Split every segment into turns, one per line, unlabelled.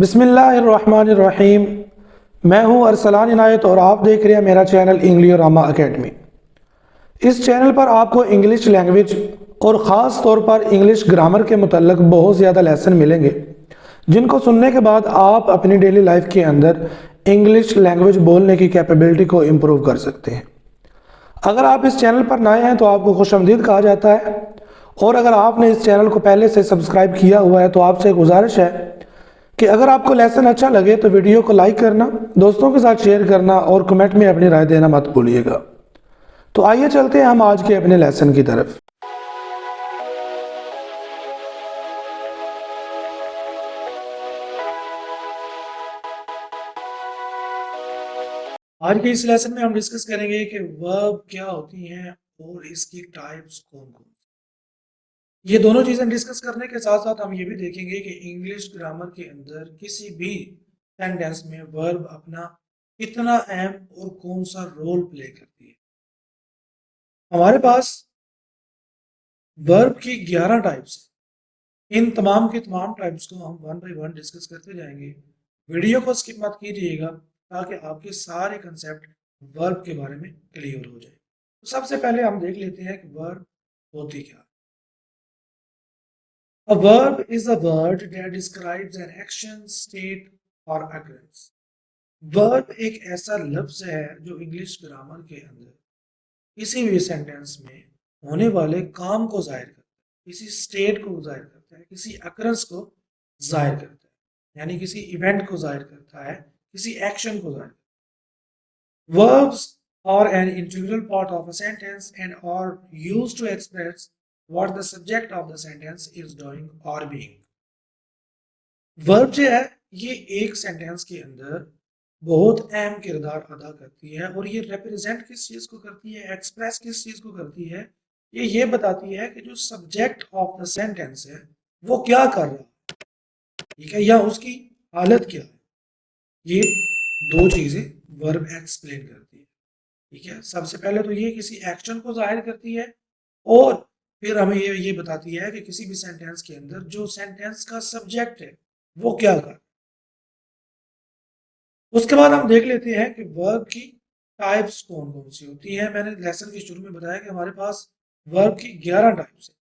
बिस्मिल्लाहिर्रहमानिर्रहीम। मैं हूं अरसलान इनायत और आप देख रहे हैं मेरा चैनल इंग्लियोरामा अकेडमी। इस चैनल पर आपको इंग्लिश लैंग्वेज और ख़ास तौर पर इंग्लिश ग्रामर के मुतल्लिक बहुत ज़्यादा लेसन मिलेंगे, जिनको सुनने के बाद आप अपनी डेली लाइफ के अंदर इंग्लिश लैंग्वेज बोलने की कैपेबिलिटी को इम्प्रूव कर सकते हैं। अगर आप इस चैनल पर नए हैं तो आपको खुशामदीद कहा जाता है, और अगर आपने इस चैनल को पहले से सब्सक्राइब किया हुआ है तो आपसे गुजारिश है कि अगर आपको लेसन अच्छा लगे तो वीडियो को लाइक करना, दोस्तों के साथ शेयर करना और कमेंट में अपनी राय देना मत भूलिएगा। तो आइए चलते हैं हम आज के अपने लेसन की तरफ। आज के इस लेसन में हम डिस्कस करेंगे कि वर्ब क्या होती हैं और इसकी टाइप्स कौन कौन। ये दोनों चीजें डिस्कस करने के साथ साथ हम ये भी देखेंगे कि इंग्लिश ग्रामर के अंदर किसी भी सेंटेंस में वर्ब अपना कितना अहम और कौन सा रोल प्ले करती है। हमारे पास वर्ब की 11 टाइप्स हैं। इन तमाम की तमाम टाइप्स को हम वन बाय वन डिस्कस करते जाएंगे। वीडियो को स्किप मत कीजिएगा ताकि आपके सारे कंसेप्ट वर्ब के बारे में क्लियर हो जाए। तो सबसे पहले हम देख लेते हैं कि वर्ब होती क्या है। A verb is a word that describes an action, state or occurrence. Verb एक ऐसा लफ्ज है जो इंग्लिश ग्रामर के अंदर किसी भी सेंटेंस में होने वाले काम को जाहिर करता है, किसी स्टेट को जाहिर करता है, किसी अकरेंस को जाहिर करता है, यानी किसी इवेंट को जाहिर करता है, किसी एक्शन को जाहिर करता है। Verbs are an integral part of a sentence and are used to express what the subject of the sentence is doing or being. Verb जो है ये एक सेंटेंस के अंदर बहुत अहम किरदार अदा करती है, और ये रिप्रेजेंट किस चीज को करती है, एक्सप्रेस किस चीज को करती है, ये बताती है कि जो सब्जेक्ट ऑफ द सेंटेंस है वो क्या कर रहा है, ठीक है, या उसकी हालत क्या है। ये दो चीजें वर्ब एक्सप्लेन करती है, ठीक है। सबसे पहले तो ये किसी एक्शन को जाहिर करती है, और फिर हमें ये बताती है कि किसी भी सेंटेंस के अंदर जो सेंटेंस का सब्जेक्ट है वो क्या कर। उसके बाद हम देख लेते हैं कि वर्ब की टाइप्स कौन कौन सी होती हैं। मैंने लेसन के शुरू में बताया कि हमारे पास वर्ब की 11 टाइप्स है।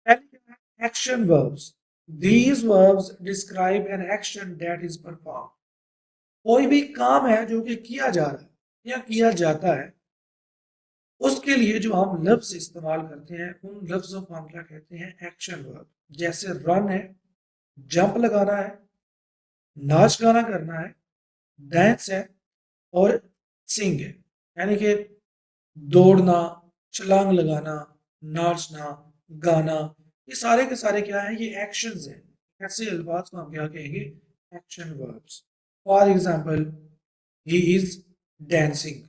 पहली action verbs. These verbs describe an action that is perform. कोई भी काम है जो कि किया जा रहा है या किया जाता है, उसके लिए जो हम लफ्ज इस्तेमाल करते हैं उन लफ्जों को हम क्या कहते हैं, एक्शन वर्ब। जैसे रन है, जंप लगाना है, नाच गाना करना है, डांस है, और सिंग है, यानी कि दौड़ना, छलांग लगाना, नाचना, गाना, ये सारे के सारे क्या है, ये एक्शंस हैं। ऐसे अल्फाज को हम क्या कहेंगे, action verbs. For example, he is dancing,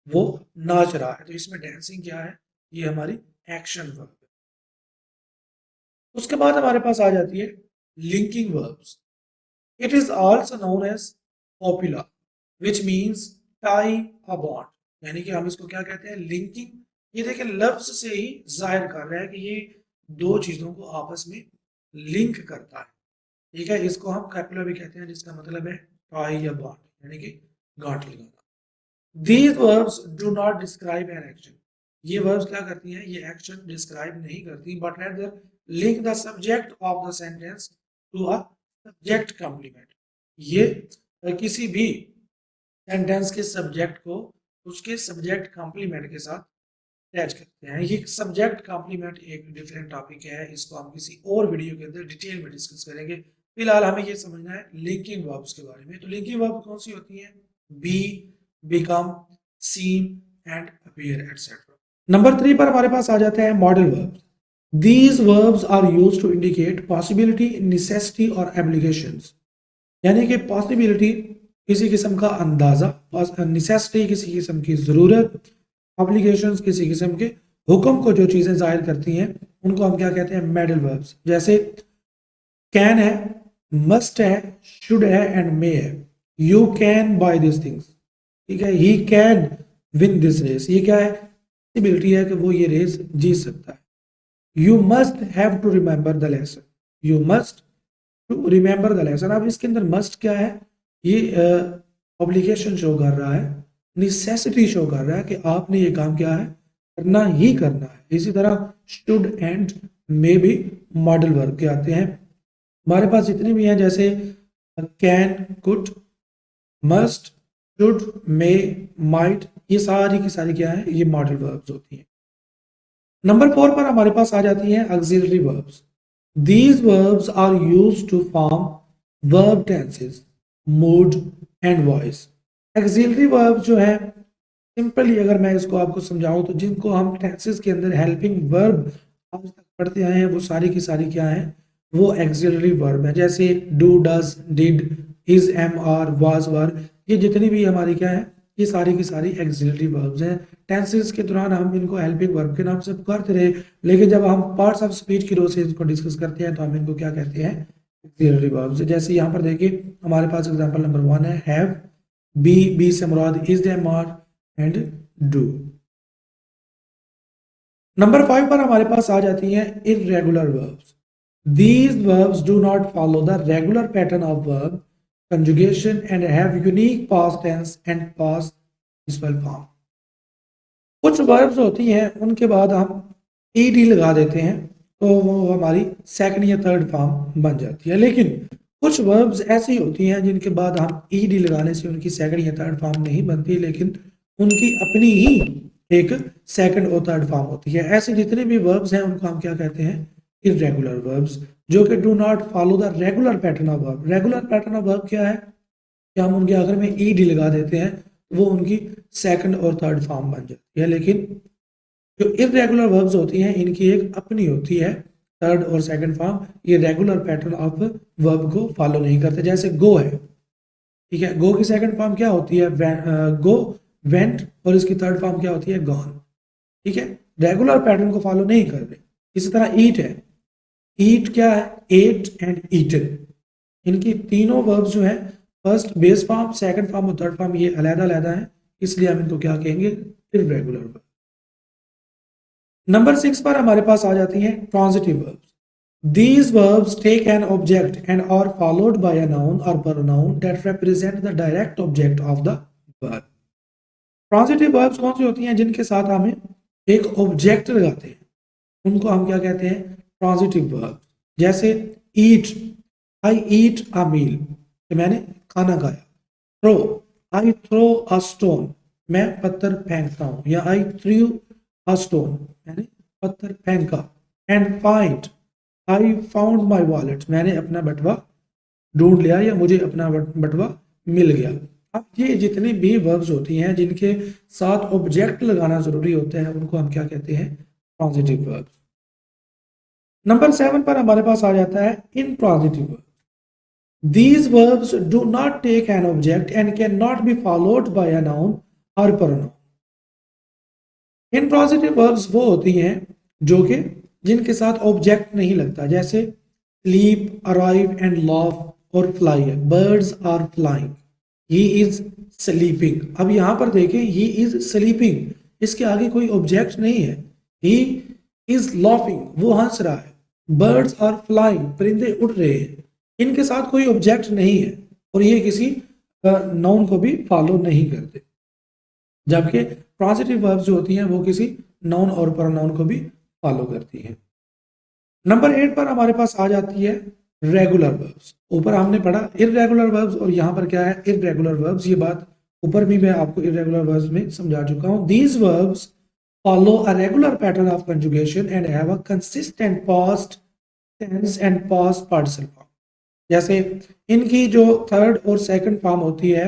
वो नाच रहा है, तो इसमें डांसिंग क्या है, ये हमारी एक्शन वर्ब है। उसके बाद हमारे पास आ जाती है linking verbs. It is also known as copula, which means tie a bond, यानी कि हम इसको क्या कहते हैं, लिंकिंग। ये देखिए लफ्ज से ही जाहिर कर रहा है कि ये दो चीजों को आपस में लिंक करता है, ठीक है। इसको हम कैपुला भी कहते हैं, जिसका मतलब है टाई या बॉन्ड, यानी कि गांठ लगाना। These verbs do not describe an action. ये verbs क्या करती हैं, ये action describe नहीं करती, but rather link the subject of the sentence to a subject complement. ये किसी भी सेंटेंस के सब्जेक्ट को उसके सब्जेक्ट कॉम्प्लीमेंट के साथ अटैच करते हैं। ये सब्जेक्ट कॉम्प्लीमेंट एक डिफरेंट टॉपिक है, इसको हम किसी और वीडियो के अंदर डिटेल में डिस्कस करेंगे। फिलहाल हमें ये समझना है लिंकिंग वर्ब्स के बारे में। तो लिंकिंग वर्ब कौन सी होती है, be, become, seem and appear etc. Number 3 पर हमारे पास आ जाते हैं modal verbs. These verbs are used to indicate possibility, necessity और obligations, यानी कि possibility किसी किस्म का अंदाजा, necessity किसी किस्म की जरूरत, obligations किसी किस्म के हुक्म को जो चीजें जाहिर करती हैं उनको हम क्या कहते हैं, मॉडल वर्ब्स। जैसे कैन है, मस्ट है, शुड है एंड मे है। You can buy this things, ठीक है। He can win this race, ये क्या है, पॉसिबिलिटी है कि वो ये रेस जीत सकता है। You must have to remember the lesson, you must to remember the lesson. अब इसके अंदर मस्ट क्या है, ये ऑब्लिगेशन शो कर रहा है, निसेसिटी शो कर रहा है कि आपने ये काम क्या है, करना ही करना है। इसी तरह शुड एंड मे भी मॉडल वर्ब के आते हैं। हमारे पास जितनी भी हैं जैसे can, could, must, should, may, might, ये सारी की सारी क्या है, ये मॉडल वर्ब्स होती हैं। नंबर 4 पर हमारे पास आ जाती हैं auxiliary verbs. These verbs are used to form verb tenses, mood and voice. Auxiliary verbs जो है, सिंपली अगर मैं इसको आपको समझाऊं तो जिनको हम टेंसेस के अंदर हेल्पिंग वर्ब आज तक पढ़ते आए हैं वो सारी की सारी क्या है, वो एक्सिलरी वर्ब है। जैसे do, does, did, is, am, are, was, were, ये जितनी भी हमारी क्या है, ये सारी की सारी एक्सिलरी वर्ब्स हैं। टेंसेस के दौरान हम इनको हेल्पिंग वर्ब के नाम से पुकारते रहे, लेकिन जब हम पार्ट्स ऑफ स्पीच की रो से इनको डिस्कस करते हैं तो हम इनको क्या कहते हैं, एक्सिलरी वर्ब्स। जैसे यहाँ पर देखिए हमारे पास एग्जांपल नंबर 1 है हैव, बी से मुराद is, am, are and do. Number 5 पर हमारे पास आ जाती हैं irregular verbs. These verbs do not follow the regular pattern of verb conjugation and have unique past tense and past participle form. कुछ verbs होती हैं उनके बाद हम ed लगा देते हैं तो वो हमारी सेकंड या थर्ड फॉर्म बन जाती है, लेकिन कुछ verbs ऐसी होती हैं जिनके बाद हम ed लगाने से उनकी सेकंड या थर्ड फॉर्म नहीं बनती, लेकिन उनकी अपनी ही एक सेकंड और थर्ड फॉर्म होती है। ऐसे जितने भी verbs हैं उनको हम क्या कहते हैं, इरेगुलर वर्ब्स, जो कि do not follow the regular pattern of verb. Regular pattern of verb क्या है कि हम उनके आखिर में ईडी लगा देते हैं, वो उनकी सेकंड और थर्ड फॉर्म बन जाती है। लेकिन जो इरेगुलर वर्ब्स होती हैं इनकी एक अपनी होती है थर्ड और सेकंड फॉर्म, ये रेगुलर पैटर्न ऑफ वर्ब को फॉलो नहीं करते। जैसे गो है, ठीक है, गो की सेकंड फॉर्म क्या होती है, गो, वेंट, और इसकी थर्ड फॉर्म क्या होती है, गॉन। ठीक है, रेगुलर पैटर्न को फॉलो नहीं कर रहे। इसी तरह ईट है, ईट क्या है, एट एंड ईटन, इनकी तीनों वर्ब्स जो है first base form, second form और थर्ड फॉर्म ये अलग-अलग है, इसलिए हम इनको क्या कहेंगे, इर्रेगुलर वर्ब। नंबर 6 पर हमारे पास आ जाती हैं transitive verbs. These verbs take an object and are followed by a noun or pronoun that represent the direct object of the verb. Transitive verbs कौन सी होती हैं, जिनके साथ हमें एक ऑब्जेक्ट लगाते हैं, उनको हम क्या कहते हैं, ट्रांजिटिव वर्ब। जैसे ईट, आई ईट अ मील, मैंने खाना खाया। Throw, I throw a stone, मैं पत्थर फेंकता हूं, या आई थ्रू अ स्टोन, मैंने पत्थर फेंका। And find, I found my wallet, मैंने अपना बटवा ढूंढ लिया या मुझे अपना बटवा मिल गया। अब ये जितनी भी वर्ब्स होती हैं जिनके साथ ऑब्जेक्ट लगाना जरूरी होता है उनको हम क्या कहते हैं, ट्रांजिटिव वर्ब्स। नंबर 7 पर हमारे पास आ जाता है intransitive verb. These verbs do not take an object and cannot be followed by a noun or pronoun. Intransitive verbs वो होती हैं जो कि जिनके साथ ऑब्जेक्ट नहीं लगता, जैसे sleep, arrive and laugh और fly है। Birds are flying, he is sleeping। अब यहां पर देखें he is sleeping, इसके आगे कोई ऑब्जेक्ट नहीं है। he is laughing, वो हंस रहा है। बर्ड्स आर फ्लाइंग, परिंदे उड़ रहे हैं, इनके साथ कोई ऑब्जेक्ट नहीं है और ये किसी नाउन को भी फॉलो नहीं करते। जबकि ट्रांजिटिव वर्ब्स जो होती हैं वो किसी नाउन और प्रोनाउन को भी फॉलो करती हैं। नंबर 8 पर हमारे पास आ जाती है रेगुलर वर्ब्स। ऊपर हमने पढ़ा इररेगुलर वर्ब्स और यहाँ पर क्या है, इररेगुलर वर्ब्स। ये बात ऊपर भी मैं आपको इररेगुलर वर्ब्स में समझा चुका हूँ। These verbs follow a regular pattern of conjugation and have a consistent past tense and past participle form. जैसे इनकी जो थर्ड और सेकंड फॉर्म होती है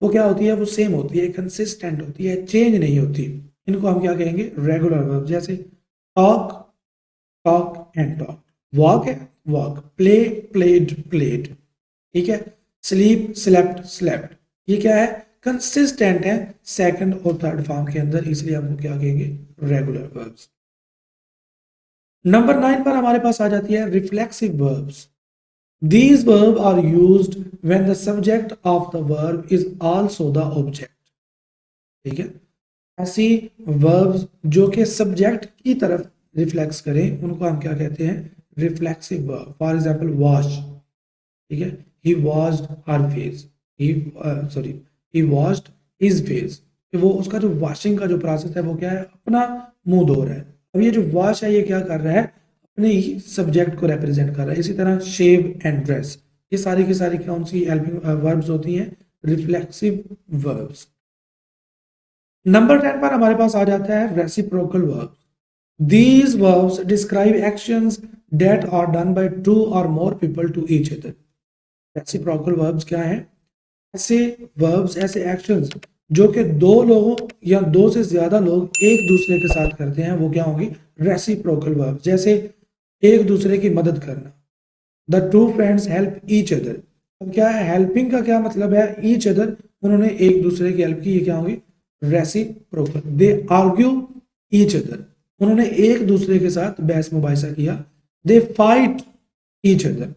वो क्या होती है, वो सेम होती है, कंसिस्टेंट होती है, चेंज नहीं होती। इनको हम क्या कहेंगे, रेगुलर वर्ब। जैसे talk, talk and talk, walk है, वॉक, प्ले, प्लेड, प्लेड, ठीक है, स्लीप, स्लेप्ट, स्लेप्ट। ये क्या है, कंसिस्टेंट है सेकंड और थर्ड फॉर्म के अंदर, इसलिए हमको क्या कहेंगे, रेगुलर वर्ब्स। नंबर 9 पर हमारे पास आ जाती है reflexive verbs. These verbs are used when the subject of the verb is also the object। ठीक है, ऐसी verbs जो कि सब्जेक्ट की तरफ रिफ्लेक्स करें उनको हम क्या कहते हैं, reflexive verb. For example wash, ठीक है, ही वॉश्ड हर फेस, ही सॉरी ही वॉश्ड हिज फेस, कि वो उसका जो वॉशिंग का जो प्रोसेस है वो क्या है, अपना मुंह धो रहा है। अब ये जो वॉश है ये क्या कर रहा है, अपने ही सब्जेक्ट को रिप्रेजेंट कर रहा है। इसी तरह शेव एंड ड्रेस, ये सारी की सारी कौन सी हेल्पिंग वर्ब्स होती हैं, रिफ्लेक्सिव वर्ब्स। नंबर 10 पर हमारे पास आ जाता है reciprocal verb. These verbs describe actions that are done by two or more people to each other. Reciprocal verbs क्या हैं? ऐसे verbs, ऐसे actions जो कि दो लोगों या दो से ज्यादा लोग एक दूसरे के साथ करते हैं, वो क्या होंगी, reciprocal verbs। जैसे एक दूसरे की मदद करना, The two friends help each other। अब क्या है, हेल्पिंग का क्या मतलब है, ईच अदर, उन्होंने एक दूसरे की हेल्प की, ये क्या होगी, रेसिप्रोकल। दे आर्ग्यू ईच अदर, उन्होंने एक दूसरे के साथ बहस मुबाहिसा किया। दे फाइट ईच अदर,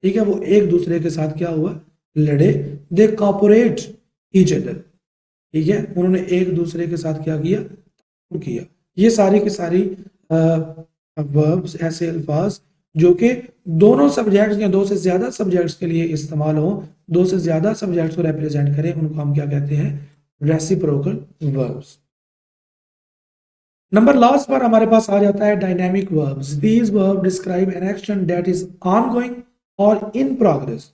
ठीक है, वो एक दूसरे के साथ क्या हुआ, लड़े। दे कॉपरेट ईच अदर, ठीक है, उन्होंने एक दूसरे के साथ क्या किया। ये सारी की सारी वर्ब्स, ऐसे अल्फाज जो कि दोनों सब्जेक्ट्स या दो से ज्यादा सब्जेक्ट्स के लिए इस्तेमाल हो, दो से ज्यादा सब्जेक्ट्स को रिप्रेजेंट करें, उनको हम क्या कहते हैं, रेसिप्रोकल वर्ब्स। नंबर लास्ट पर हमारे पास आ जाता है dynamic verbs. These verb describe an action that is ongoing और in progress.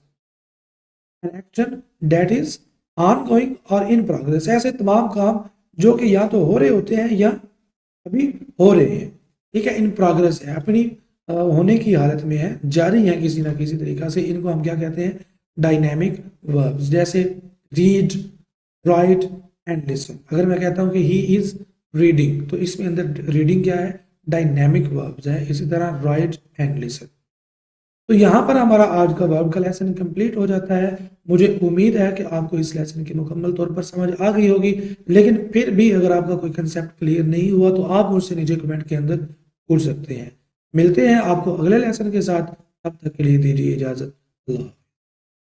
An action that is ongoing और इन प्रोग्रेस, ऐसे तमाम काम जो कि या तो हो रहे होते हैं या अभी हो रहे हैं, ठीक है, इन प्रोग्रेस है, अपनी होने की हालत में है, जारी है किसी ना किसी तरीका से, इनको हम क्या कहते हैं, डायनेमिक वर्ब्स। जैसे रीड, राइट एंड लिसन। अगर मैं कहता हूं कि ही इज रीडिंग, तो इसमें अंदर रीडिंग क्या है, डायनेमिक वर्ब्स है। इसी तरह राइट एंड लिसन। तो यहाँ पर हमारा आज का वर्ब का लेसन कंप्लीट हो जाता है। मुझे उम्मीद है कि आपको इस लेसन की मुकम्मल तौर पर समझ आ गई होगी, लेकिन फिर भी अगर आपका कोई कंसेप्ट क्लियर नहीं हुआ तो आप मुझसे नीचे कमेंट के अंदर पूछ सकते हैं। मिलते हैं आपको अगले लेसन के साथ, तब तक के लिए दीजिए इजाज़त। अल्लाह।